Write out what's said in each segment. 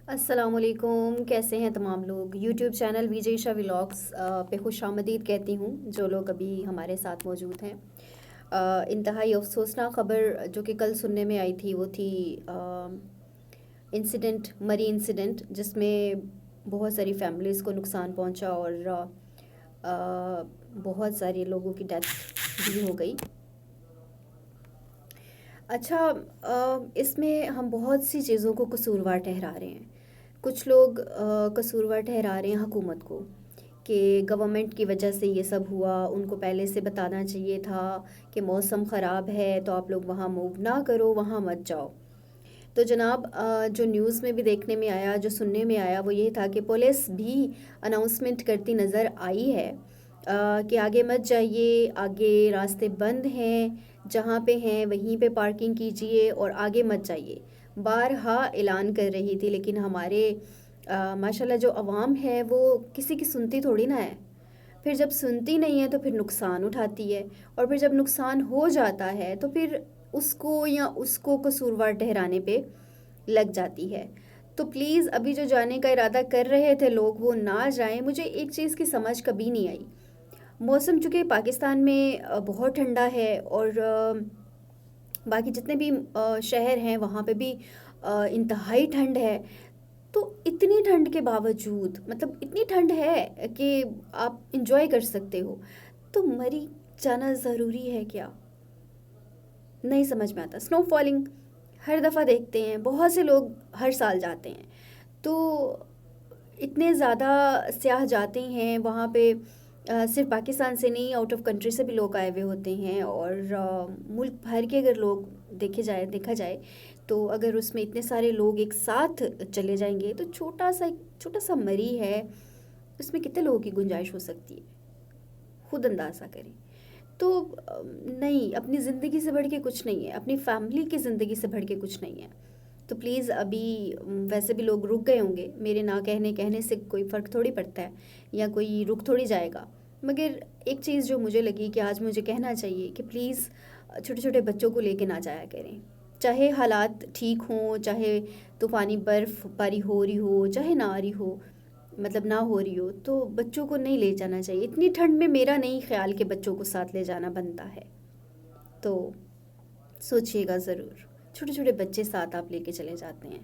السلام علیکم، کیسے ہیں تمام لوگ؟ یوٹیوب چینل وی جے شاہ ولاگس پہ خوش آمدید کہتی ہوں جو لوگ ابھی ہمارے ساتھ موجود ہیں۔ انتہائی افسوسناک خبر جو کہ کل سننے میں آئی تھی وہ تھی انسیڈنٹ، مری انسیڈنٹ، جس میں بہت ساری فیملیز کو نقصان پہنچا اور بہت سارے لوگوں کی ڈیتھ بھی ہو گئی۔ اچھا، اس میں ہم بہت سی چیزوں کو قصوروار ٹھہرا رہے ہیں۔ کچھ لوگ قصوروار ٹھہرا رہے ہیں حکومت کو کہ گورنمنٹ کی وجہ سے یہ سب ہوا، ان کو پہلے سے بتانا چاہیے تھا کہ موسم خراب ہے تو آپ لوگ وہاں موو نہ کرو، وہاں مت جاؤ۔ تو جناب، جو نیوز میں بھی دیکھنے میں آیا، جو سننے میں آیا وہ یہ تھا کہ پولیس بھی اناؤنسمنٹ کرتی نظر آئی ہے کہ آگے مت جائیے، آگے راستے بند ہیں، جہاں پہ ہیں وہیں پہ پارکنگ کیجئے اور آگے مت جائیے۔ بارہا اعلان کر رہی تھی، لیکن ہمارے ماشاءاللہ جو عوام ہے وہ کسی کی سنتی تھوڑی نہ ہے۔ پھر جب سنتی نہیں ہے تو پھر نقصان اٹھاتی ہے، اور پھر جب نقصان ہو جاتا ہے تو پھر اس کو یا اس کو قصوروار ٹھہرانے پہ لگ جاتی ہے۔ تو پلیز ابھی جو جانے کا ارادہ کر رہے تھے لوگ وہ نہ جائیں۔ مجھے ایک چیز کی سمجھ کبھی نہیں آئی، موسم چونکہ پاکستان میں بہت ٹھنڈا ہے اور باقی جتنے بھی شہر ہیں وہاں پہ بھی انتہائی ٹھنڈ ہے، تو اتنی ٹھنڈ کے باوجود، مطلب اتنی ٹھنڈ ہے کہ آپ انجوائے کر سکتے ہو، تو مری جانا ضروری ہے کیا؟ نہیں سمجھ میں آتا۔ سنو فالنگ ہر دفعہ دیکھتے ہیں، بہت سے لوگ ہر سال جاتے ہیں، تو اتنے زیادہ سیاح جاتے ہیں وہاں پہ، صرف پاکستان سے نہیں، آؤٹ آف کنٹری سے بھی لوگ آئے ہوئے ہوتے ہیں، اور ملک بھر کے اگر لوگ دیکھا جائے تو اگر اس میں اتنے سارے لوگ ایک ساتھ چلے جائیں گے تو چھوٹا سا مری ہے، اس میں کتنے لوگوں کی گنجائش ہو سکتی ہے، خود اندازہ کریں۔ تو نہیں، اپنی زندگی سے بڑھ کے کچھ نہیں ہے، اپنی فیملی کی زندگی سے بڑھ کے کچھ نہیں ہے۔ تو پلیز ابھی ویسے بھی لوگ رک گئے ہوں گے، میرے نہ کہنے سے کوئی فرق تھوڑی پڑتا ہے، یا کوئی رک تھوڑی جائے گا، مگر ایک چیز جو مجھے لگی کہ آج مجھے کہنا چاہیے کہ پلیز چھوٹے چھوٹے بچوں کو لے کے نہ جایا کریں، چاہے حالات ٹھیک ہوں، چاہے طوفانی برف باری ہو رہی ہو، چاہے نہ آ رہی ہو، مطلب نہ ہو رہی ہو، تو بچوں کو نہیں لے جانا چاہیے اتنی ٹھنڈ میں۔ میرا نہیں خیال کہ بچوں کو ساتھ لے جانا بنتا ہے، تو سوچئے گا ضرور۔ چھوٹے چھوٹے بچے ساتھ آپ لے کے چلے جاتے ہیں،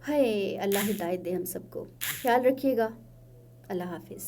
ہائے اللہ ہدایت دے ہم سب کو۔ خیال رکھیے گا، اللہ حافظ۔